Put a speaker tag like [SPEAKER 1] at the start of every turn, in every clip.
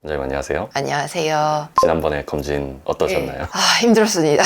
[SPEAKER 1] 원장님 안녕하세요.
[SPEAKER 2] 안녕하세요.
[SPEAKER 1] 지난번에 검진 어떠셨나요?
[SPEAKER 2] 힘들었습니다.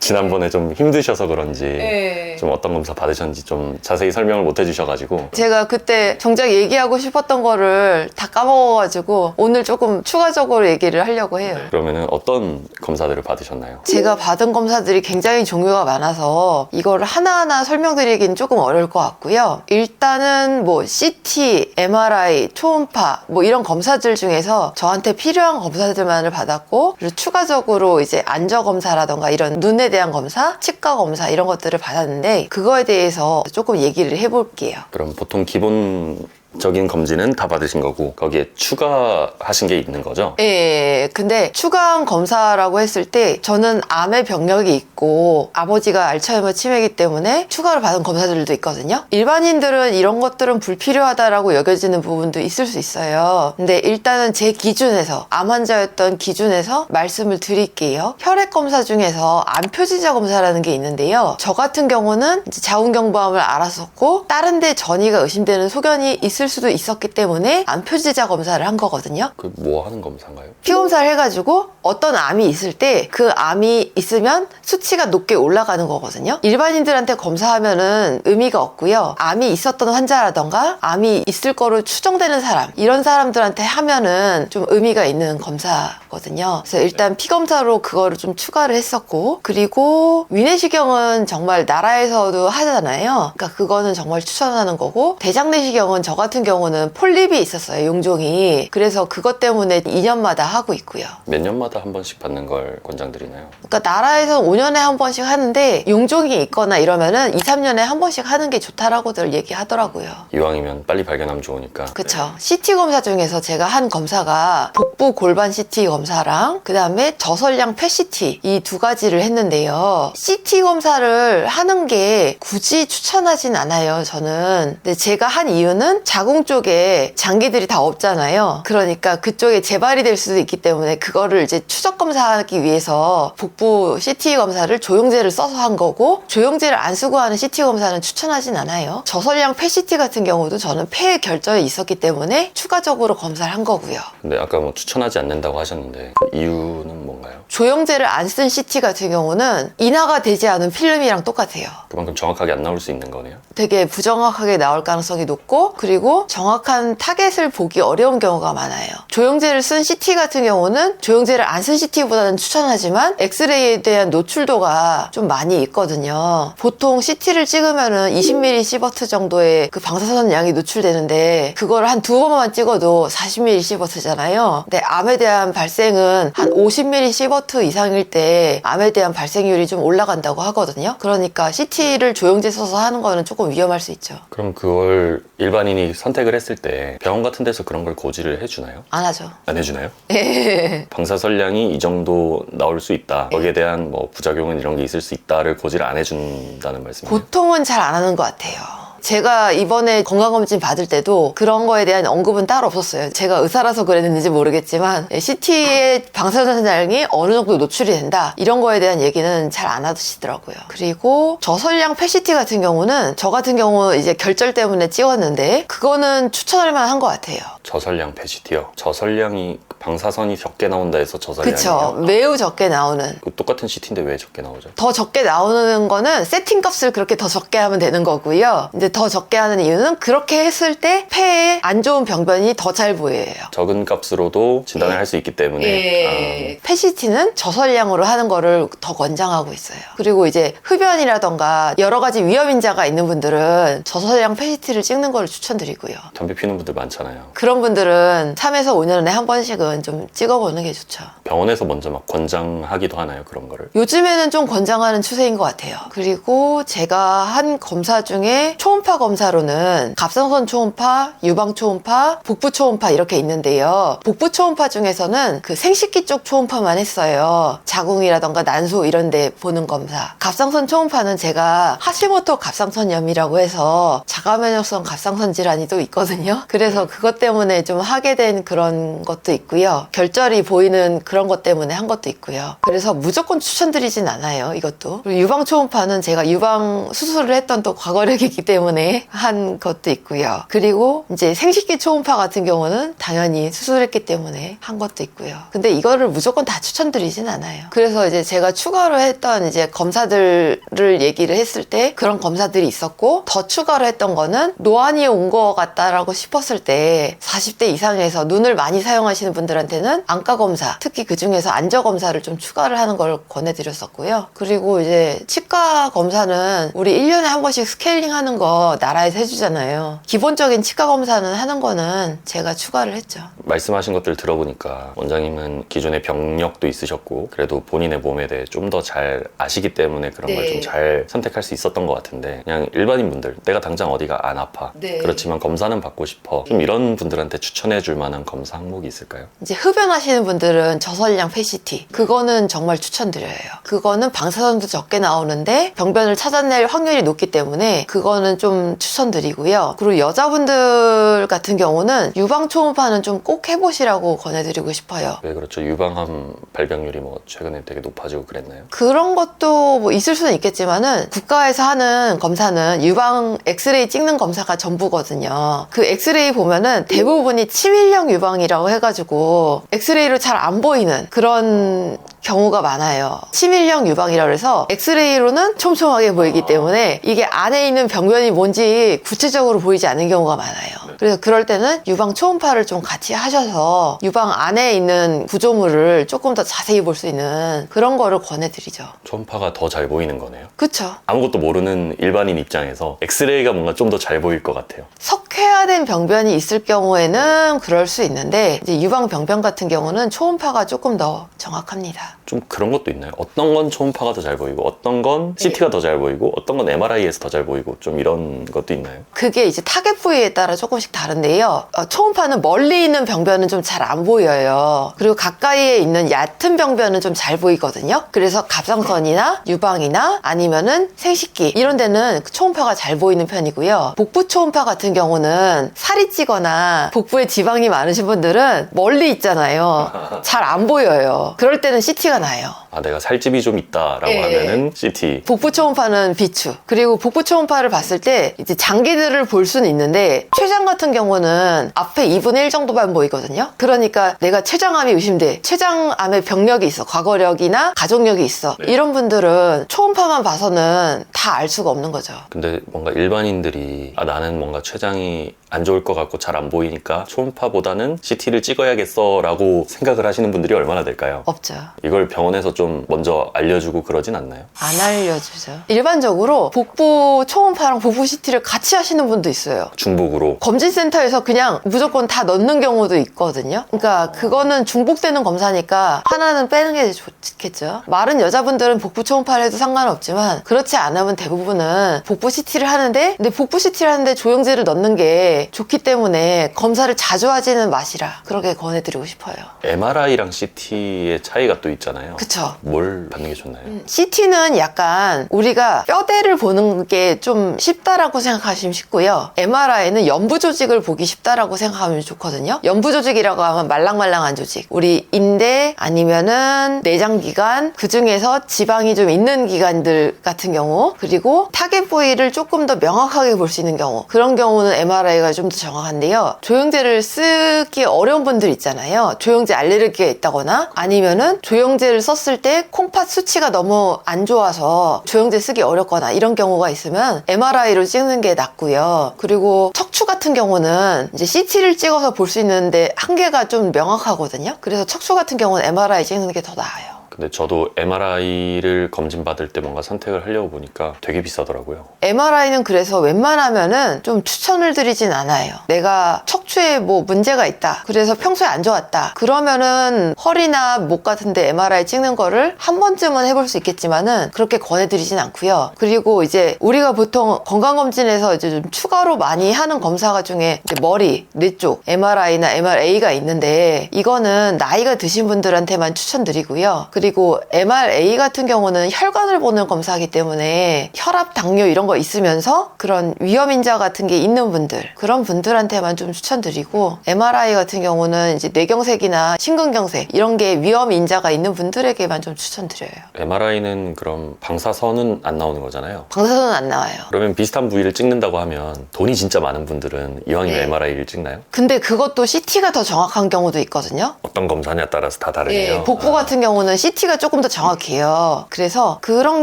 [SPEAKER 1] 지난번에 좀 힘드셔서 그런지
[SPEAKER 2] 네.
[SPEAKER 1] 좀 어떤 검사 받으셨는지 좀 자세히 설명을 못 해주셔가지고
[SPEAKER 2] 제가 그때 정작 얘기하고 싶었던 거를 다 까먹어가지고 오늘 조금 추가적으로 얘기를 하려고 해요.
[SPEAKER 1] 그러면은 어떤 검사들을 받으셨나요?
[SPEAKER 2] 제가 받은 검사들이 굉장히 종류가 많아서 이거를 하나하나 설명드리기는 조금 어려울 것 같고요. 일단은 뭐 CT, MRI, 초음파 뭐 이런 검사들 중에서 저한테 필요한 검사들만을 받았고, 그리고 추가적으로 이제 안저 검사라던가 이런 눈에 대한 검사, 치과 검사 이런 것들을 받았는데 그거에 대해서 조금 얘기를 해볼게요.
[SPEAKER 1] 그럼 보통 기본적인 검진은 다 받으신 거고 거기에 추가하신 게 있는 거죠?
[SPEAKER 2] 예, 근데 추가한 검사라고 했을 때 저는 암의 병력이 있고 아버지가 알츠하이머 치매이기 때문에 추가로 받은 검사들도 있거든요. 일반인들은 이런 것들은 불필요하다라고 여겨지는 부분도 있을 수 있어요. 근데 일단은 제 기준에서, 암 환자였던 기준에서 말씀을 드릴게요. 혈액 검사 중에서 암 표지자 검사라는 게 있는데요. 저 같은 경우는 이제 자궁경부암을 알았었고 다른 데 전이가 의심되는 소견이 있을 수도 있었기 때문에 암 표지자 검사를 한 거거든요.
[SPEAKER 1] 그 뭐 하는 검사인가요?
[SPEAKER 2] 피 검사를 해가지고 어떤 암이 있을 때 그 암이 있으면 수치가 높게 올라가는 거거든요. 일반인들한테 검사하면은 의미가 없고요. 암이 있었던 환자라던가 암이 있을 거로 추정되는 사람, 이런 사람들한테 하면은 좀 의미가 있는 검사거든요. 그래서 일단 피 검사로 그거를 좀 추가를 했었고, 그리고 위내시경은 정말 나라에서도 하잖아요. 그러니까 그거는 정말 추천하는 거고, 대장내시경은 저 같은 경우는 폴립이 있었어요, 용종이. 그래서 그것 때문에 2년마다 하고 있고요.
[SPEAKER 1] 몇 년마다 한 번씩 받는 걸 권장드리나요?
[SPEAKER 2] 그러니까 나라에서 5년에 한 번씩 하는데 용종이 있거나 이러면은 2, 3년에 한 번씩 하는 게 좋다라고들 얘기하더라고요.
[SPEAKER 1] 이왕이면 빨리 발견하면 좋으니까.
[SPEAKER 2] 그쵸. CT 검사 중에서 제가 한 검사가 복부 골반 CT 검사랑 그 다음에 저설량 폐 CT 이 두 가지를 했는데요. CT 검사를 하는 게 굳이 추천하진 않아요, 저는. 근데 제가 한 이유는 자궁 쪽에 장기들이 다 없잖아요. 그러니까 그쪽에 재발이 될 수도 있기 때문에 그거를 이제 추적 검사하기 위해서 복부 CT 검사를 조영제를 써서 한 거고, 조영제를 안 쓰고 하는 CT 검사는 추천하진 않아요. 저설량 폐 CT 같은 경우도 저는 폐에 결절이 있었기 때문에 추가적으로 검사를 한 거고요.
[SPEAKER 1] 근데 아까 뭐 추천하지 않는다고 하셨는데 그 이유는 뭔가요?
[SPEAKER 2] 조영제를 안 쓴 CT 같은 경우는 인화가 되지 않은 필름이랑 똑같아요.
[SPEAKER 1] 그만큼 정확하게 안 나올 수 있는 거네요.
[SPEAKER 2] 되게 부정확하게 나올 가능성이 높고, 그리고 정확한 타겟을 보기 어려운 경우가 많아요. 조영제를 쓴 CT 같은 경우는 조영제를 안 쓴 CT보다는 추천하지만 엑스레이에 대한 노출도가 좀 많이 있거든요. 보통 CT를 찍으면은 20mm 시버트 정도의 그 방사선 양이 노출되는데 그걸 한 두 번만 찍어도 40mm 시버트잖아요. 근데 암에 대한 발생은 한 50mm 시버트 이상일 때 암에 대한 발생률이 좀 올라간다고 하거든요. 그러니까 CT를 조영제 써서 하는 거는 조금 위험할 수 있죠.
[SPEAKER 1] 그럼 그걸 일반인이 선택을 했을 때 병원 같은 데서 그런 걸 고지를 해주나요?
[SPEAKER 2] 안 하죠.
[SPEAKER 1] 안 해주나요?
[SPEAKER 2] 예.
[SPEAKER 1] 방사선량이 이 정도 나올 수 있다, 거기에 대한 뭐 부작용은 이런 게 있을 수 있다를 고지를 안 해준다는 말씀이에요?
[SPEAKER 2] 보통은 잘 안 하는 것 같아요. 제가 이번에 건강검진 받을 때도 그런 거에 대한 언급은 따로 없었어요. 제가 의사라서 그랬는지 모르겠지만 CT의 방사선량이 어느 정도 노출이 된다, 이런 거에 대한 얘기는 잘 안 하시더라고요. 그리고 저설량 폐 CT 같은 경우는 저 같은 경우 이제 결절 때문에 찍었는데 그거는 추천할 만한 것 같아요.
[SPEAKER 1] 저설량 PCT요? 저설량이 방사선이 적게 나온다 해서 저설량이에요?
[SPEAKER 2] 그쵸. 매우 적게 나오는.
[SPEAKER 1] 똑같은 CT인데 왜 적게 나오죠?
[SPEAKER 2] 더 적게 나오는 거는 세팅 값을 그렇게 더 적게 하면 되는 거고요. 이제 더 적게 하는 이유는 그렇게 했을 때 폐에 안 좋은 병변이 더 잘 보여요.
[SPEAKER 1] 적은 값으로도 진단을 할 수 있기 때문에
[SPEAKER 2] 폐CT는 저설량으로 하는 거를 더 권장하고 있어요. 그리고 이제 흡연이라던가 여러 가지 위험인자가 있는 분들은 저설량 폐CT를 찍는 거를 추천드리고요.
[SPEAKER 1] 담배 피는 분들 많잖아요.
[SPEAKER 2] 그런 분들은 3에서 5년에 한 번씩은 좀 찍어보는 게 좋죠.
[SPEAKER 1] 병원에서 먼저 막 권장하기도 하나요, 그런 거를?
[SPEAKER 2] 요즘에는 좀 권장하는 추세인 것 같아요. 그리고 제가 한 검사 중에 초음파 검사로는 갑상선 초음파, 유방 초음파, 복부 초음파 이렇게 있는데요. 복부 초음파 중에서는 그 생식기 쪽 초음파만 했어요. 자궁이라던가 난소 이런 데 보는 검사. 갑상선 초음파는 제가 하시모토 갑상선염이라고 해서 자가면역성 갑상선 질환이 또 있거든요. 그래서 그것 때문에 좀 하게 된 그런 것도 있고요. 결절이 보이는 그런 그런 것 때문에 한 것도 있고요. 그래서 무조건 추천드리진 않아요, 이것도. 그리고 유방 초음파는 제가 유방 수술을 했던 또 과거력이 있기 때문에 한 것도 있고요. 그리고 이제 생식기 초음파 같은 경우는 당연히 수술했기 때문에 한 것도 있고요. 근데 이거를 무조건 다 추천드리진 않아요. 그래서 이제 제가 추가로 했던 이제 검사들을 얘기를 했을 때 그런 검사들이 있었고, 더 추가로 했던 거는 노안이 온 것 같다라고 싶었을 때 40대 이상에서 눈을 많이 사용하시는 분들한테는 안과 검사, 특히 그 중에서 안저 검사를 좀 추가를 하는 걸 권해드렸었고요. 그리고 이제 치과 검사는 우리 1년에 한 번씩 스케일링 하는 거 나라에서 해주잖아요. 기본적인 치과 검사는 하는 거는 제가 추가를 했죠.
[SPEAKER 1] 말씀하신 것들 들어보니까 원장님은 기존에 병력도 있으셨고 그래도 본인의 몸에 대해 좀 더 잘 아시기 때문에 그런 걸 좀 잘 선택할 수 있었던 것 같은데, 그냥 일반인 분들, 내가 당장 어디가 안 아파, 그렇지만 검사는 받고 싶어, 좀 이런 분들한테 추천해 줄 만한 검사 항목이 있을까요?
[SPEAKER 2] 이제 흡연하시는 분들은 저설량 PET, 그거는 정말 추천드려요. 그거는 방사선도 적게 나오는데 병변을 찾아낼 확률이 높기 때문에 그거는 좀 추천드리고요. 그리고 여자분들 같은 경우는 유방 초음파는 좀 꼭 해보시라고 권해드리고 싶어요.
[SPEAKER 1] 왜 그렇죠? 유방암 발병률이 뭐 최근에 되게 높아지고 그랬나요?
[SPEAKER 2] 그런 것도 뭐 있을 수는 있겠지만은 국가에서 하는 검사는 유방 엑스레이 찍는 검사가 전부거든요. 그 엑스레이 보면은 대부분이 치밀형 유방이라고 해가지고 엑스레이로 잘 안 보이는 그런 경우가 많아요. 치밀형 유방이라고 해서 엑스레이로는 촘촘하게 보이기 때문에 이게 안에 있는 병변이 뭔지 구체적으로 보이지 않는 경우가 많아요. 그래서 그럴 때는 유방 초음파를 좀 같이 하셔서 유방 안에 있는 구조물을 조금 더 자세히 볼 수 있는 그런 거를 권해드리죠.
[SPEAKER 1] 초음파가 더 잘 보이는 거네요.
[SPEAKER 2] 그쵸?
[SPEAKER 1] 아무것도 모르는 일반인 입장에서 엑스레이가 뭔가 좀 더 잘 보일 것 같아요.
[SPEAKER 2] 석회화된 병변이 있을 경우에는 그럴 수 있는데, 이제 유방 병변 같은 경우는 초음파가 조금 더 정확합니다.
[SPEAKER 1] 좀 그런 것도 있나요? 어떤 건 초음파가 더 잘 보이고 어떤 건 CT가 더 잘 보이고 어떤 건 MRI에서 더 잘 보이고 좀 이런 것도 있나요?
[SPEAKER 2] 그게 이제 타겟 부위에 따라 조금씩 다른데요. 초음파는 멀리 있는 병변은 좀 잘 안 보여요. 그리고 가까이에 있는 얕은 병변은 좀 잘 보이거든요. 그래서 갑상선이나 유방이나 아니면은 생식기 이런 데는 초음파가 잘 보이는 편이고요. 복부 초음파 같은 경우는 살이 찌거나 복부에 지방이 많으신 분들은 멀리 있잖아요. 잘 안 보여요. 그럴 때는 CT가 나요.
[SPEAKER 1] 아, 내가 살집이 좀 있다라고
[SPEAKER 2] 예.
[SPEAKER 1] 하면은 CT.
[SPEAKER 2] 복부 초음파는 비추. 그리고 복부 초음파를 봤을 때 이제 장기들을 볼 수는 있는데, 췌장 같은 경우는 앞에 2분의 1 정도만 보이거든요. 그러니까 내가 췌장암이 의심돼. 췌장암에 병력이 있어. 과거력이나 가족력이 있어.
[SPEAKER 1] 네.
[SPEAKER 2] 이런 분들은 초음파만 봐서는 다 알 수가 없는 거죠.
[SPEAKER 1] 근데 뭔가 일반인들이 나는 뭔가 췌장이 안 좋을 것 같고 잘 안 보이니까 초음파보다는 CT를 찍어야겠어 라고 생각을 하시는 분들이 얼마나 될까요?
[SPEAKER 2] 없죠.
[SPEAKER 1] 이걸 병원에서 좀 먼저 알려주고 그러진 않나요?
[SPEAKER 2] 안 알려주죠. 일반적으로 복부 초음파랑 복부 CT를 같이 하시는 분도 있어요.
[SPEAKER 1] 중복으로.
[SPEAKER 2] 검진센터에서 그냥 무조건 다 넣는 경우도 있거든요. 그러니까 그거는 중복되는 검사니까 하나는 빼는 게 좋겠죠. 마른 여자분들은 복부 초음파를 해도 상관없지만, 그렇지 않으면 대부분은 복부 CT를 하는데, 근데 복부 CT를 하는데 조영제를 넣는 게 좋기 때문에 검사를 자주 하지는 마시라, 그렇게 권해드리고 싶어요.
[SPEAKER 1] MRI랑 CT의 차이가 또 있잖아요.
[SPEAKER 2] 그쵸?
[SPEAKER 1] 뭘 받는 게 좋나요?
[SPEAKER 2] CT는 약간 우리가 뼈대를 보는 게 좀 쉽다라고 생각하시면 쉽고요. MRI는 연부 조직을 보기 쉽다라고 생각하면 좋거든요. 연부 조직이라고 하면 말랑말랑한 조직, 우리 인대 아니면은 내장기관, 그 중에서 지방이 좀 있는 기관들 같은 경우, 그리고 타겟 부위를 조금 더 명확하게 볼 수 있는 경우, 그런 경우는 MRI가 좀 더 정확한데요. 조영제를 쓰기 어려운 분들 있잖아요. 조영제 알레르기가 있다거나 아니면은 조영제를 썼을 때 콩팥 수치가 너무 안 좋아서 조영제 쓰기 어렵거나 이런 경우가 있으면 MRI로 찍는 게 낫고요. 그리고 척추 같은 경우는 이제 CT를 찍어서 볼 수 있는데 한계가 좀 명확하거든요. 그래서 척추 같은 경우는 MRI 찍는 게 더 나아요.
[SPEAKER 1] 근데 저도 MRI를 검진받을 때 뭔가 선택을 하려고 보니까 되게 비싸더라고요.
[SPEAKER 2] MRI는 그래서 웬만하면은 좀 추천을 드리진 않아요. 내가 척추에 뭐 문제가 있다, 그래서 평소에 안 좋았다, 그러면은 허리나 목 같은데 MRI 찍는 거를 한 번쯤은 해볼 수 있겠지만은 그렇게 권해드리진 않고요. 그리고 이제 우리가 보통 건강검진에서 이제 좀 추가로 많이 하는 검사가 중에 이제 머리, 뇌 쪽 MRI나 MRA가 있는데, 이거는 나이가 드신 분들한테만 추천드리고요. 그리고 그리고 MRA 같은 경우는 혈관을 보는 검사이기 때문에 혈압, 당뇨 이런 거 있으면서 그런 위험인자 같은 게 있는 분들, 그런 분들한테만 좀 추천드리고, MRI 같은 경우는 이제 뇌경색이나 심근경색 이런 게 위험인자가 있는 분들에게만 좀 추천드려요.
[SPEAKER 1] MRI는 그럼 방사선은 안 나오는 거잖아요.
[SPEAKER 2] 방사선은 안 나와요.
[SPEAKER 1] 그러면 비슷한 부위를 찍는다고 하면 돈이 진짜 많은 분들은 이왕이면
[SPEAKER 2] 네.
[SPEAKER 1] MRI를 찍나요?
[SPEAKER 2] 근데 그것도 CT가 더 정확한 경우도 있거든요.
[SPEAKER 1] 어떤 검사냐에 따라서 다 다르네요.
[SPEAKER 2] 네, 복부 같은 경우는 CT가 조금 더 정확해요. 그래서 그런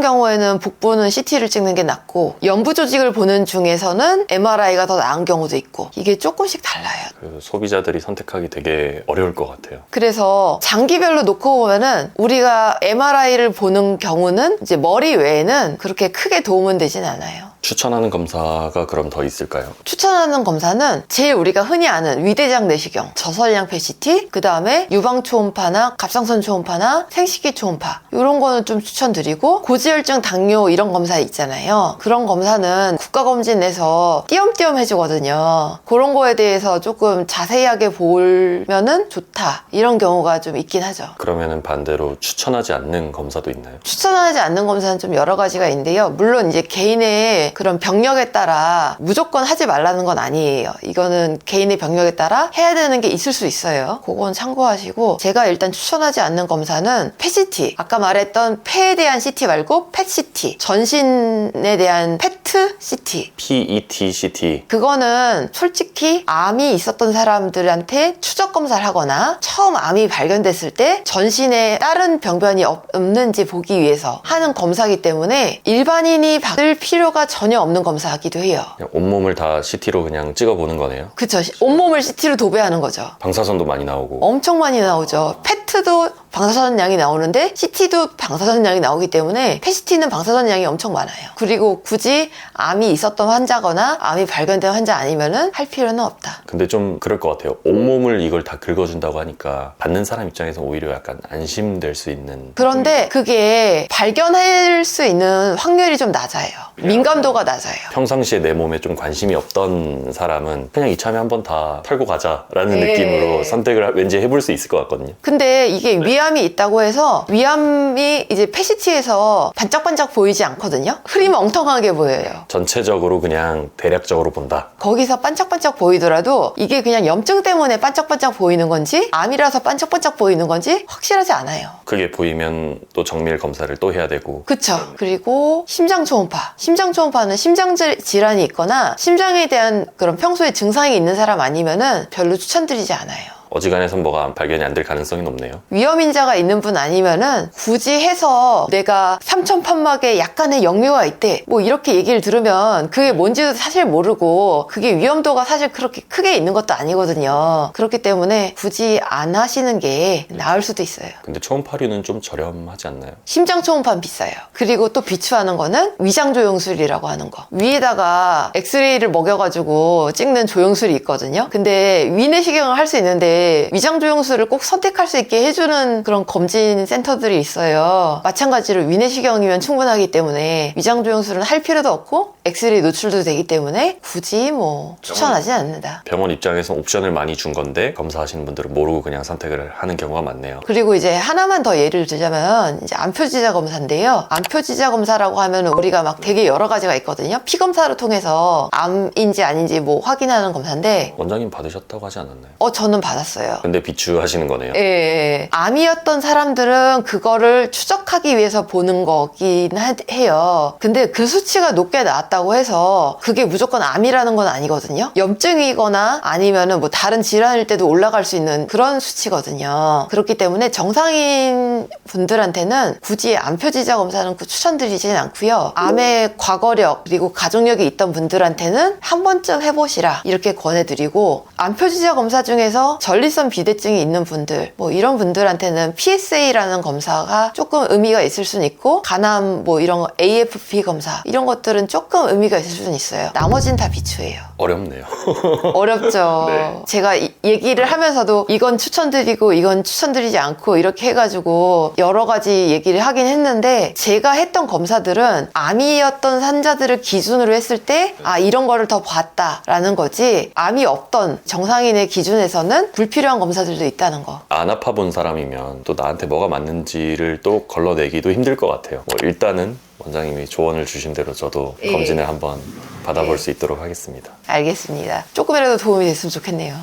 [SPEAKER 2] 경우에는 복부는 CT를 찍는 게 낫고, 연부 조직을 보는 중에서는 MRI가 더 나은 경우도 있고, 이게 조금씩 달라요.
[SPEAKER 1] 그 소비자들이 선택하기 되게 어려울 것 같아요.
[SPEAKER 2] 그래서 장기별로 놓고 보면은 우리가 MRI를 보는 경우는 이제 머리 외에는 그렇게 크게 도움은 되진 않아요.
[SPEAKER 1] 추천하는 검사가 그럼 더 있을까요?
[SPEAKER 2] 추천하는 검사는 제일 우리가 흔히 아는 위대장 내시경, 저설량 PET, 그 다음에 유방 초음파나 갑상선 초음파나 생식기 초음파, 이런 거는 좀 추천드리고, 고지혈증, 당뇨 이런 검사 있잖아요. 그런 검사는 국가검진 내서 띄엄띄엄 해주거든요. 그런 거에 대해서 조금 자세하게 보면은 좋다, 이런 경우가 좀 있긴 하죠.
[SPEAKER 1] 그러면은 반대로 추천하지 않는 검사도 있나요?
[SPEAKER 2] 추천하지 않는 검사는 좀 여러 가지가 있는데요. 물론 이제 개인의 그런 병력에 따라 무조건 하지 말라는 건 아니에요. 이거는 개인의 병력에 따라 해야 되는 게 있을 수 있어요. 그건 참고하시고, 제가 일단 추천하지 않는 검사는 PET, 아까 말했던 폐에 대한 CT 말고 PET-CT, 전신에 대한 PET-CT.
[SPEAKER 1] PET-CT.
[SPEAKER 2] 그거는 솔직히 암이 있었던 사람들한테 추적 검사를 하거나 처음 암이 발견됐을 때 전신에 다른 병변이 없는지 보기 위해서 하는 검사이기 때문에 일반인이 받을 필요가 전혀 없는 검사이기도 해요.
[SPEAKER 1] 그냥 온몸을 다 CT로 그냥 찍어보는 거네요.
[SPEAKER 2] 그쵸. 온몸을 CT로 도배하는 거죠.
[SPEAKER 1] 방사선도 많이 나오고.
[SPEAKER 2] 엄청 많이 나오죠. 페트도 방사선 양이 나오는데 CT도 방사선 양이 나오기 때문에 PET는 방사선 양이 엄청 많아요. 그리고 굳이 암이 있었던 환자거나 암이 발견된 환자 아니면은 할 필요는 없다.
[SPEAKER 1] 근데 좀 그럴 것 같아요. 온몸을 이걸 다 긁어준다고 하니까 받는 사람 입장에서 오히려 약간 안심될 수 있는.
[SPEAKER 2] 그런데 그게 발견할 수 있는 확률이 좀 낮아요. 민감도가 낮아요.
[SPEAKER 1] 평상시에 내 몸에 좀 관심이 없던 사람은 그냥 이참에 한번 다 털고 가자라는 느낌으로 선택을 왠지 해볼 수 있을 것 같거든요.
[SPEAKER 2] 근데 이게 위암이 있다고 해서 위암이 이제 PET에서 반짝반짝 보이지 않거든요. 흐리면 엉뚱하게 보여요.
[SPEAKER 1] 전체적으로 그냥 대략적으로 본다.
[SPEAKER 2] 거기서 반짝반짝 보이더라도 이게 그냥 염증 때문에 반짝반짝 보이는 건지 암이라서 반짝반짝 보이는 건지 확실하지 않아요.
[SPEAKER 1] 그게 보이면 또 정밀 검사를 또 해야 되고.
[SPEAKER 2] 그쵸. 그리고 심장 초음파. 심장 초음파는 심장 질환이 있거나 심장에 대한 그런 평소에 증상이 있는 사람 아니면은 별로 추천드리지 않아요.
[SPEAKER 1] 어지간해선 뭐가 발견이 안 될 가능성이 높네요.
[SPEAKER 2] 위험인자가 있는 분 아니면은 굳이 해서 내가 삼천판막에 약간의 역류가 있대, 뭐 이렇게 얘기를 들으면 그게 뭔지도 사실 모르고 그게 위험도가 사실 그렇게 크게 있는 것도 아니거든요. 그렇기 때문에 굳이 안 하시는 게 나을 수도 있어요.
[SPEAKER 1] 근데 초음파류는 좀 저렴하지 않나요?
[SPEAKER 2] 심장 초음파는 비싸요. 그리고 또 비추하는 거는 위장 조영술이라고 하는 거. 위에다가 엑스레이를 먹여가지고 찍는 조영술이 있거든요. 근데 위내시경을 할 수 있는데 위장 조영술을 꼭 선택할 수 있게 해주는 그런 검진 센터들이 있어요. 마찬가지로 위내시경이면 충분하기 때문에 위장 조영술은 할 필요도 없고 엑스레이 노출도 되기 때문에 굳이 뭐 추천하지 않는다.
[SPEAKER 1] 병원 입장에서 옵션을 많이 준 건데 검사하시는 분들은 모르고 그냥 선택을 하는 경우가 많네요.
[SPEAKER 2] 그리고 이제 하나만 더 예를 들자면 이제 암표지자 검사인데요. 암표지자 검사라고 하면 우리가 막 되게 여러 가지가 있거든요. 피 검사를 통해서 암인지 아닌지 뭐 확인하는 검사인데,
[SPEAKER 1] 원장님 받으셨다고 하지 않았나요?
[SPEAKER 2] 저는 받았어요.
[SPEAKER 1] 근데 비추하시는 거네요.
[SPEAKER 2] 예. 암이었던 사람들은 그거를 추적하기 위해서 보는 거긴 해요. 근데 그 수치가 높게 나왔다고 해서 그게 무조건 암이라는 건 아니거든요. 염증이거나 아니면은 뭐 다른 질환일 때도 올라갈 수 있는 그런 수치거든요. 그렇기 때문에 정상인 분들한테는 굳이 암표지자 검사는 추천드리진 않고요. 암의 과거력 그리고 가족력이 있던 분들한테는 한 번쯤 해보시라 이렇게 권해드리고, 암표지자 검사 중에서 전립선 비대증이 있는 분들, 뭐 이런 분들한테는 PSA라는 검사가 조금 의미가 있을 수는 있고, 간암 뭐 이런 거 AFP 검사 이런 것들은 조금 조금 의미가 있을 수는 있어요. 나머진 다 비추예요.
[SPEAKER 1] 어렵네요.
[SPEAKER 2] 어렵죠.
[SPEAKER 1] 네.
[SPEAKER 2] 제가 얘기를 하면서도 이건 추천드리고 이건 추천드리지 않고 이렇게 해가지고 여러 가지 얘기를 하긴 했는데, 제가 했던 검사들은 암이었던 환자들을 기준으로 했을 때 이런 거를 더 봤다라는 거지, 암이 없던 정상인의 기준에서는 불필요한 검사들도 있다는 거.
[SPEAKER 1] 안 아파본 사람이면 또 나한테 뭐가 맞는지를 또 걸러내기도 힘들 것 같아요. 일단은 원장님이 조언을 주신 대로 저도
[SPEAKER 2] 예.
[SPEAKER 1] 검진을 한번 받아볼
[SPEAKER 2] 예.
[SPEAKER 1] 수 있도록 하겠습니다.
[SPEAKER 2] 알겠습니다. 조금이라도 도움이 됐으면 좋겠네요.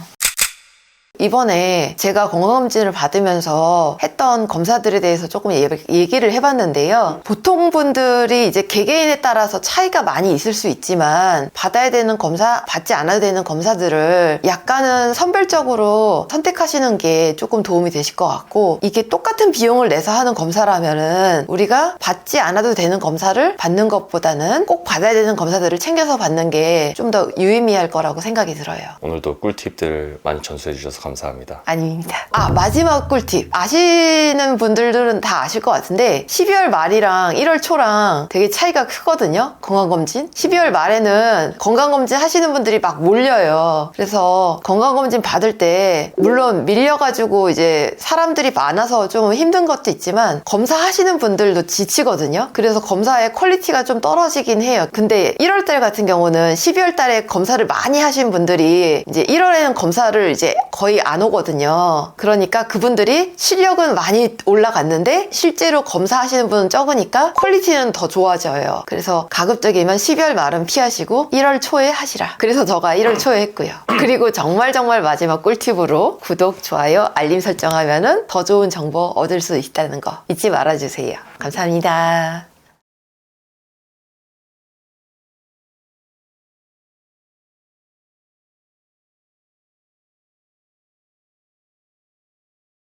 [SPEAKER 2] 이번에 제가 건강검진을 받으면서 했던 검사들에 대해서 조금 얘기를 해봤는데요. 보통 분들이 이제 개개인에 따라서 차이가 많이 있을 수 있지만, 받아야 되는 검사, 받지 않아도 되는 검사들을 약간은 선별적으로 선택하시는 게 조금 도움이 되실 것 같고, 이게 똑같은 비용을 내서 하는 검사라면은 우리가 받지 않아도 되는 검사를 받는 것보다는 꼭 받아야 되는 검사들을 챙겨서 받는 게 좀 더 유의미할 거라고 생각이 들어요.
[SPEAKER 1] 오늘도 꿀팁들 많이 전수해 주셔서 감사합니다.
[SPEAKER 2] 아닙니다. 마지막 꿀팁. 아시는 분들은 다 아실 것 같은데, 12월 말이랑 1월 초랑 되게 차이가 크거든요. 건강검진. 12월 말에는 건강검진 하시는 분들이 막 몰려요. 그래서 건강검진 받을 때 물론 밀려가지고 이제 사람들이 많아서 좀 힘든 것도 있지만, 검사하시는 분들도 지치거든요. 그래서 검사의 퀄리티가 좀 떨어지긴 해요. 근데 1월 달 같은 경우는 12월 달에 검사를 많이 하신 분들이 이제 1월에는 검사를 이제 거의 안 오거든요. 그러니까 그분들이 실력은 많이 올라갔는데 실제로 검사하시는 분은 적으니까 퀄리티는 더 좋아져요. 그래서 가급적이면 12월 말은 피하시고 1월 초에 하시라. 그래서 제가 1월 초에 했고요. 그리고 정말 마지막 꿀팁으로 구독, 좋아요, 알림 설정하면은 더 좋은 정보 얻을 수 있다는 거 잊지 말아주세요. 감사합니다.